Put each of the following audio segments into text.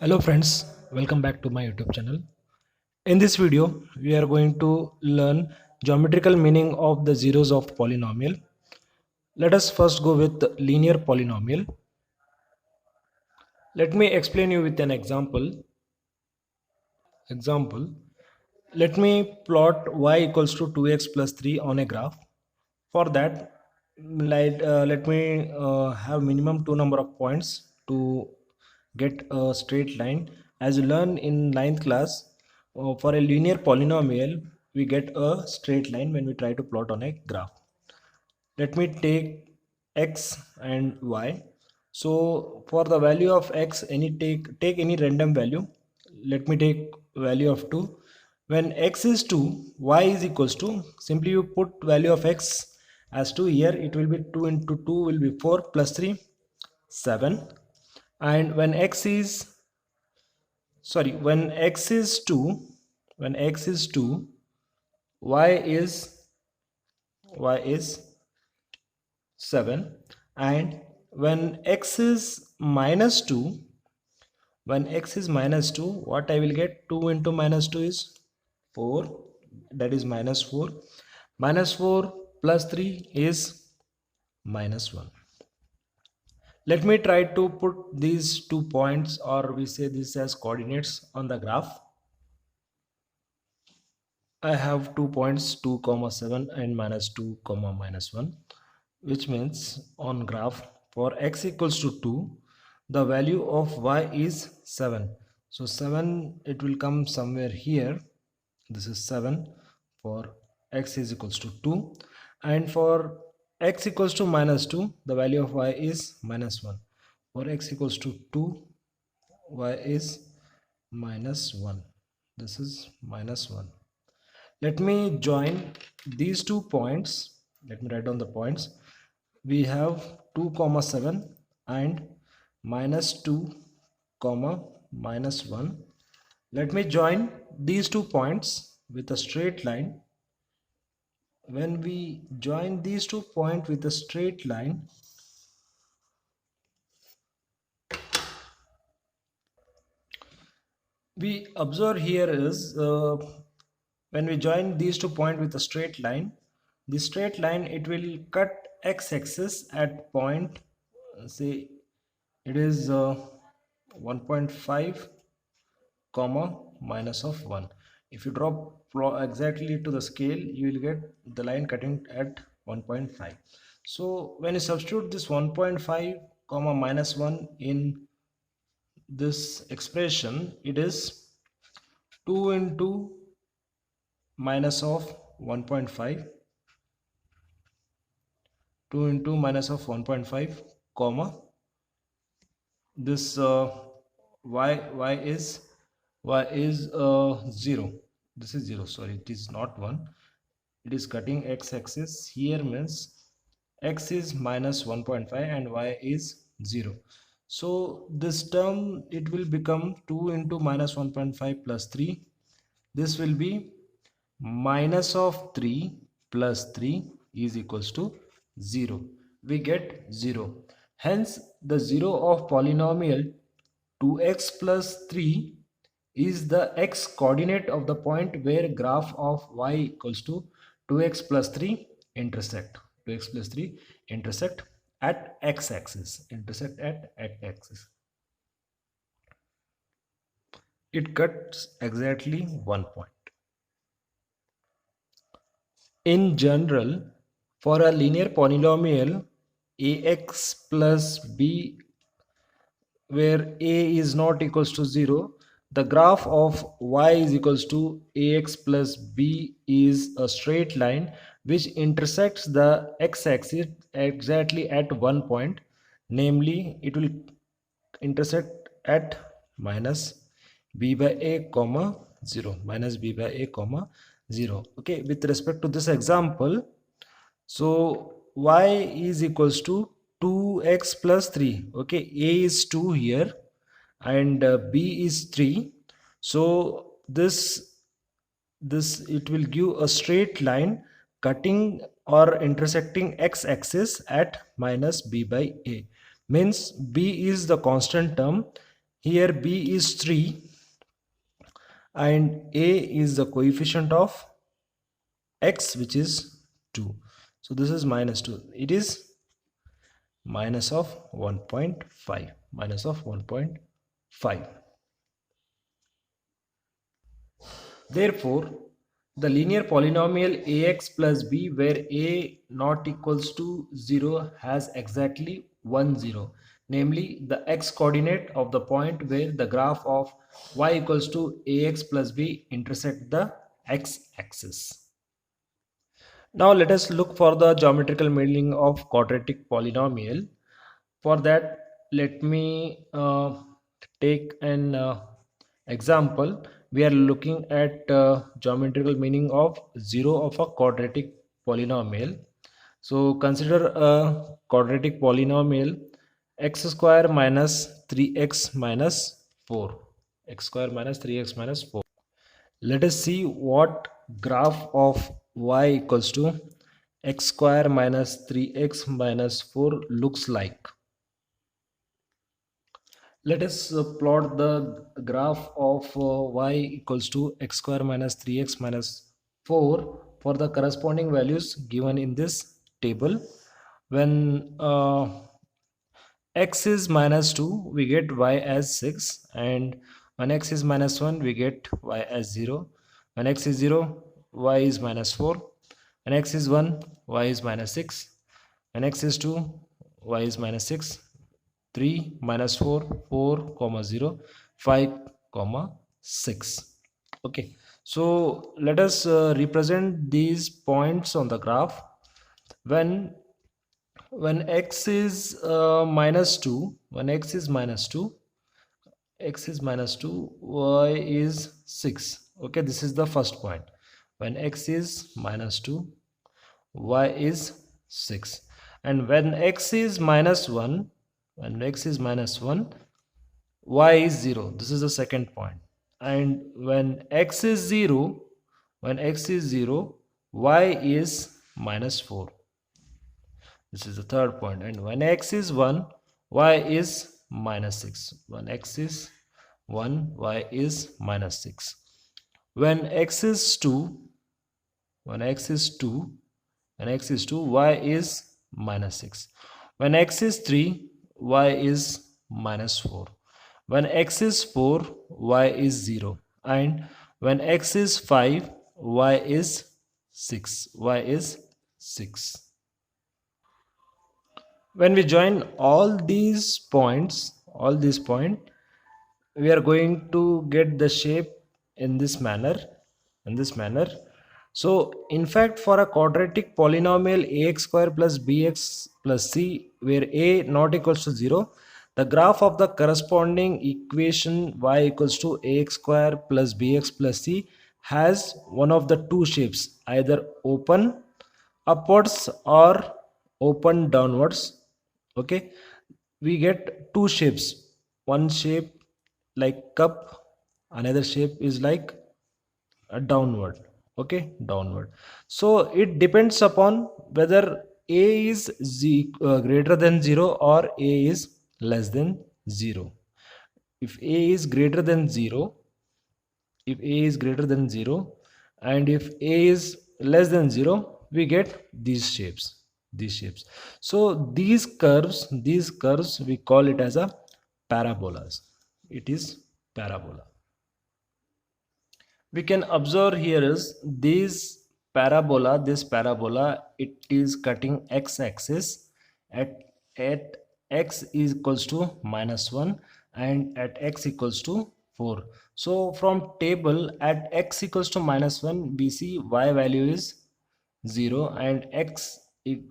Hello friends, welcome back to my YouTube channel. In this video, we are going to learn geometrical meaning of the zeros of polynomial. Let us first go with linear polynomial. Let me explain you with an example. Let me plot y equals to 2x plus 3 on a graph. For that, let me have minimum two number of points to get a straight line. As you learn in ninth class, for a linear polynomial, we get a straight line when we try to plot on a graph. Let me take x and y. So for the value of x, take any random value. Let me take value of 2. When x is 2, y is equals to, simply you put value of x as 2 here. It will be 2 into 2 will be 4 plus 3 7. And when x is when x is 2, y is 7. And when x is minus 2, what I will get? 2 into minus 2 is 4, that is minus 4. Minus 4 plus 3 is minus 1. Let me try to put these 2 points, or we say this as coordinates, on the graph. I have 2 points, 2 comma 7 and minus 2 comma minus 1, which means on graph, for x equals to 2, the value of y is 7. So 7, it will come somewhere here. This is 7 for x is equals to 2. And for x equals to minus 2, the value of y is minus 1. For x equals to 2, y is minus 1. This is minus 1. Let me join these 2 points. Let me write down the points. We have 2 comma 7 and minus 2 comma minus 1. Let me join these 2 points with a straight line. When we join these 2 points with a straight line, we observe here is when we join these 2 points with a straight line, the straight line, it will cut x-axis at point, say it is 1.5 comma minus of 1. If you drop exactly to the scale, you will get the line cutting at 1.5. So when you substitute this 1.5 comma minus 1 in this expression, it is 2 into minus of 1.5, 2 into minus of 1.5 comma this y is 0. This is 0, sorry, it is not 1. It is cutting x-axis here, means x is minus 1.5 and y is 0. So this term, it will become 2 into minus 1.5 plus 3. This will be minus of 3 plus 3 is equals to 0. We get 0. Hence the 0 of polynomial 2x plus 3 is the x coordinate of the point where graph of y equals to 2x plus 3 intersect. 2x plus 3 intersect at x-axis. It cuts exactly 1 point. In general, for a linear polynomial ax plus b where a is not equals to 0, the graph of y is equals to ax plus b is a straight line which intersects the x-axis exactly at one point, namely it will intersect at minus b by a comma 0, minus b by a comma 0. Okay, with respect to this example, so y is equals to 2x plus 3. Okay, a is 2 here and b is 3. So this it will give a straight line cutting or intersecting x-axis at minus b by a, means b is the constant term Here b is 3 and a is the coefficient of x, which is 2. So this is minus 2. It is minus of 1.5, minus of 1.5. Therefore, the linear polynomial ax plus b where a not equals to 0 has exactly 1 0, namely the x coordinate of the point where the graph of y equals to ax plus b intersect the x axis. Now let us look for the geometrical meaning of quadratic polynomial. For that, let me take an example. We are looking at geometrical meaning of 0 of a quadratic polynomial. So consider a quadratic polynomial x square minus 3x minus 4. X square minus 3x minus 4. Let us see what graph of y equals to x square minus 3x minus 4 looks like. Let us plot the graph of y equals to x square minus 3x minus 4 for the corresponding values given in this table. When x is minus 2, we get y as 6, and when x is minus 1, we get y as 0. When x is 0, y is minus 4. When x is 1, y is minus 6. When x is 2, y is minus 6. 3 minus 4, 4 comma 0, 5 comma 6. Okay, so let us represent these points on the graph. When x is minus 2, when x is minus 2, x is minus 2, y is 6. Okay, this is the first point. When x is minus 2, y is 6. And when x is minus 1, when x is minus 1, y is 0. This is the second point. And when x is 0, when x is 0, y is minus 4. This is the third point. And when x is 1, y is minus 6. When x is 1, y is minus 6. When x is 2, when x is 2, when x is 2, y is minus 6. When x is 3, y is minus 4. When x is 4, y is 0. And when x is 5, y is 6. Y is 6. When we join all these points, we are going to get the shape in this manner. So in fact, for a quadratic polynomial ax square plus bx plus c where a not equals to 0, the graph of the corresponding equation y equals to ax square plus bx plus c has one of the two shapes, either open upwards or open downwards. Okay, we get two shapes. One shape like cup, another shape is like a downward. Okay, downward. So it depends upon whether a is greater than 0 or a is less than 0. If a is greater than 0, if a is greater than 0 and if a is less than 0, we get these shapes. So these curves we call it as a parabolas. It is parabola. We can observe here is this parabola, it is cutting x-axis at x is equals to minus 1 and at x equals to 4. So from table, at x equals to minus 1, we see y value is 0, and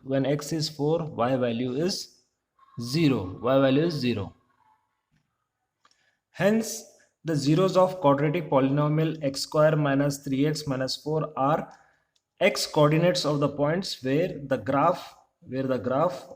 when x is 4, y value is 0. Hence, the zeros of quadratic polynomial x square minus 3x minus 4 are x coordinates of the points where the graph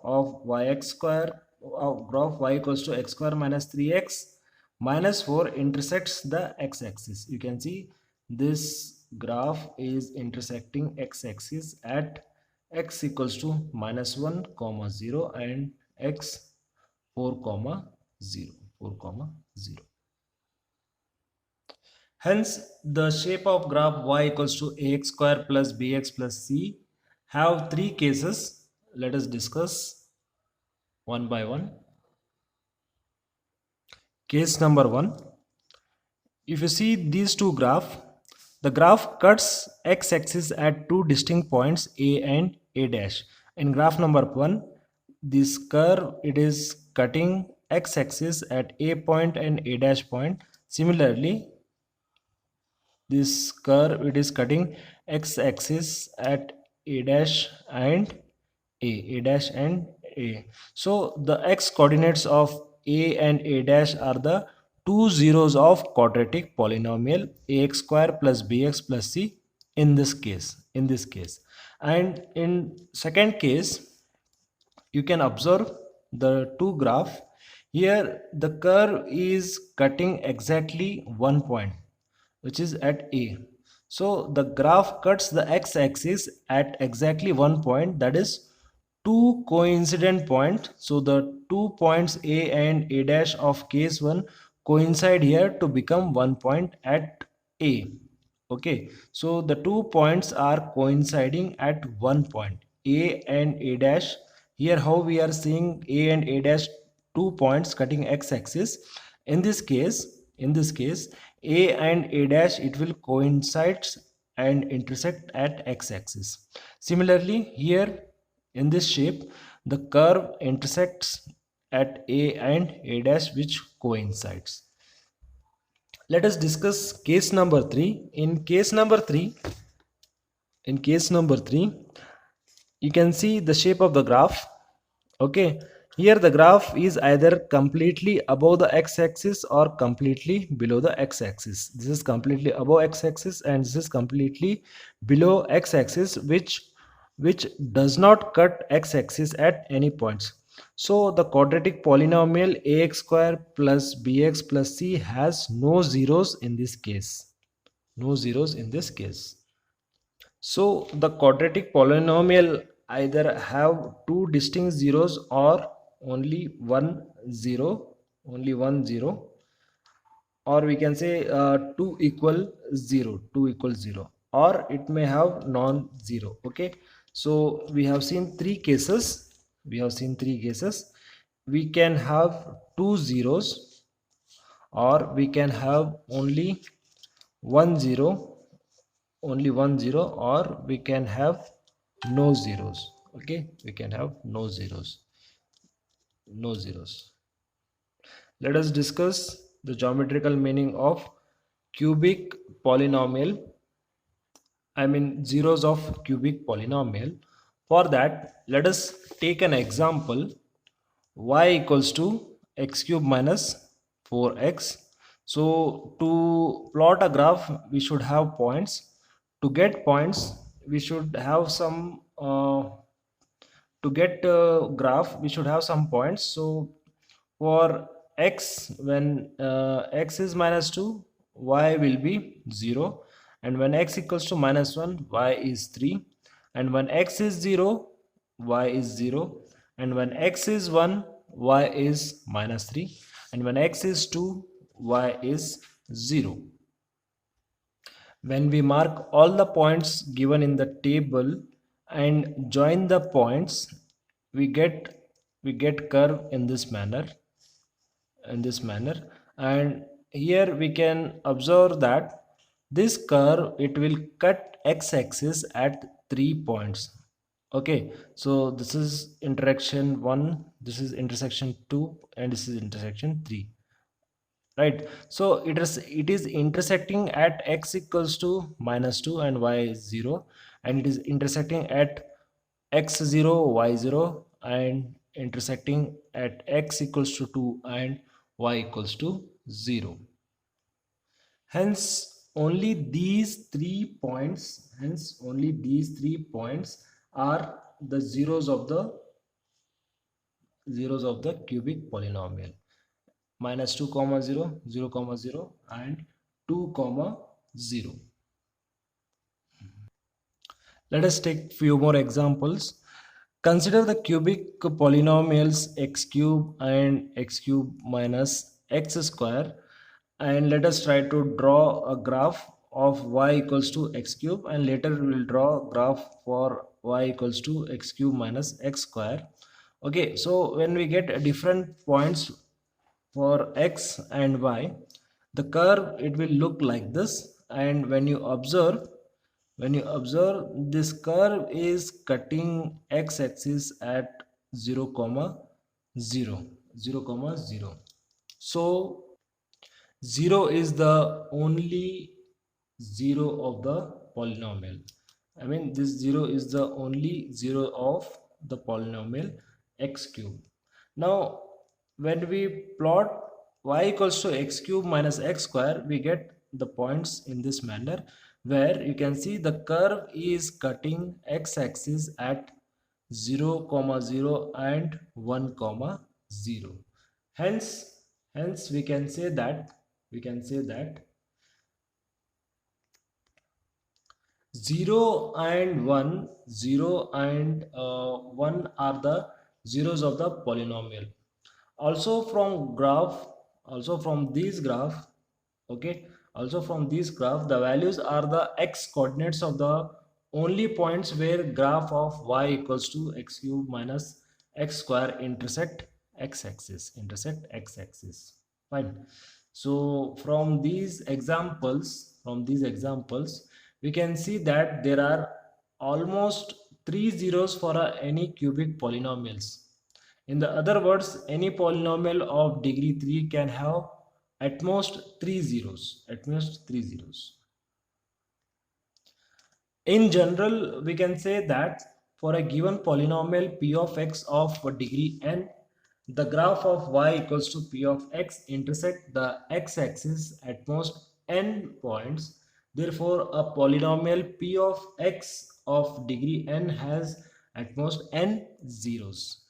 of yx square of graph y equals to x square minus 3x minus 4 intersects the x-axis. You can see this graph is intersecting x-axis at x equals to minus 1 comma 0 and x 4 comma 0. 0. Hence, the shape of graph y equals to ax square plus bx plus c have three cases. Let us discuss one by one. Case number 1. If you see these two graphs, the graph cuts x-axis at two distinct points a and a dash. In graph number 1, this curve it is cutting x-axis at a point and a dash point. Similarly, this curve it is cutting x-axis at a dash and a dash and a. So the x coordinates of a and a dash are the two zeros of quadratic polynomial ax square plus bx plus c in this case. And in second case, you can observe the two graph. Here the curve is cutting exactly one point, which is at A. So the graph cuts the x-axis at exactly one point, that is two coincident points. So the 2 points A and A dash of case 1 coincide here to become one point at A. Okay, so the 2 points are coinciding at one point A and A dash. Here how we are seeing A and A dash, 2 points cutting x-axis. In this case A and A dash it will coincide and intersect at x-axis. Similarly, here in this shape the curve intersects at A and A dash which coincides. Let us discuss case number 3. In case number 3, you can see the shape of the graph. Okay, here the graph is either completely above the x-axis or completely below the x-axis. This is completely above x-axis and this is completely below x-axis, which does not cut x-axis at any points. So the quadratic polynomial ax square plus bx plus c has no zeros in this case. No zeros in this case. So the quadratic polynomial either have two distinct zeros or only one zero, or we can say 2 equal 0, or it may have non-zero. Okay, so we have seen three cases. We can have two zeros, or we can have only one zero, or we can have no zeros. Okay, we can have no zeros. Let us discuss the geometrical meaning of cubic polynomial, zeros of cubic polynomial. For that, let us take an example. Y equals to x cube minus 4x. So to plot a graph we should have points. To get points we should have some to get graph we should have some points. So for x, when x is minus 2, y will be 0, and when x equals to minus 1, y is 3, and when x is 0, y is 0, and when x is 1, y is minus 3, and when x is 2, y is 0. When we mark all the points given in the table and join the points, we get curve in this manner. And here we can observe that this curve it will cut x-axis at 3 points. Okay, so this is intersection 1, this is intersection 2, and this is intersection 3, right? So it is intersecting at x equals to minus 2 and y is 0, and it is intersecting at x 0, y 0, and intersecting at x equals to 2 and y equals to 0. Hence only these 3 points are the zeros of the cubic polynomial: minus 2 comma 0, 0 comma 0, and 2 comma 0. Let us take few more examples. Consider the cubic polynomials x cube and x cube minus x square, and let us try to draw a graph of y equals to x cube, and later we will draw a graph for y equals to x cube minus x square. Okay, so when we get different points for x and y, the curve it will look like this. And when you observe this curve is cutting x-axis at 0 comma 0, 0 comma 0. So 0 is the only 0 of the polynomial. I mean, this 0 is the only 0 of the polynomial x cube. Now, when we plot y equals to x cube minus x square, we get the points in this manner, where you can see the curve is cutting x-axis at 0 comma 0 and 1 comma 0. Hence we can say that 0 and 1, 0 and 1 are the zeros of the polynomial. Also from graph, also from this graph, okay, also from this graph, the values are the x coordinates of the only points where graph of y equals to x cube minus x square intersect x-axis. Fine. So from these examples we can see that there are almost three zeros for any cubic polynomials. In the other words, any polynomial of degree 3 can have at most three zeros. In general, we can say that for a given polynomial p of x of degree n, the graph of y equals to p of x intersect the x-axis at most n points. Therefore, a polynomial p of x of degree n has at most n zeros.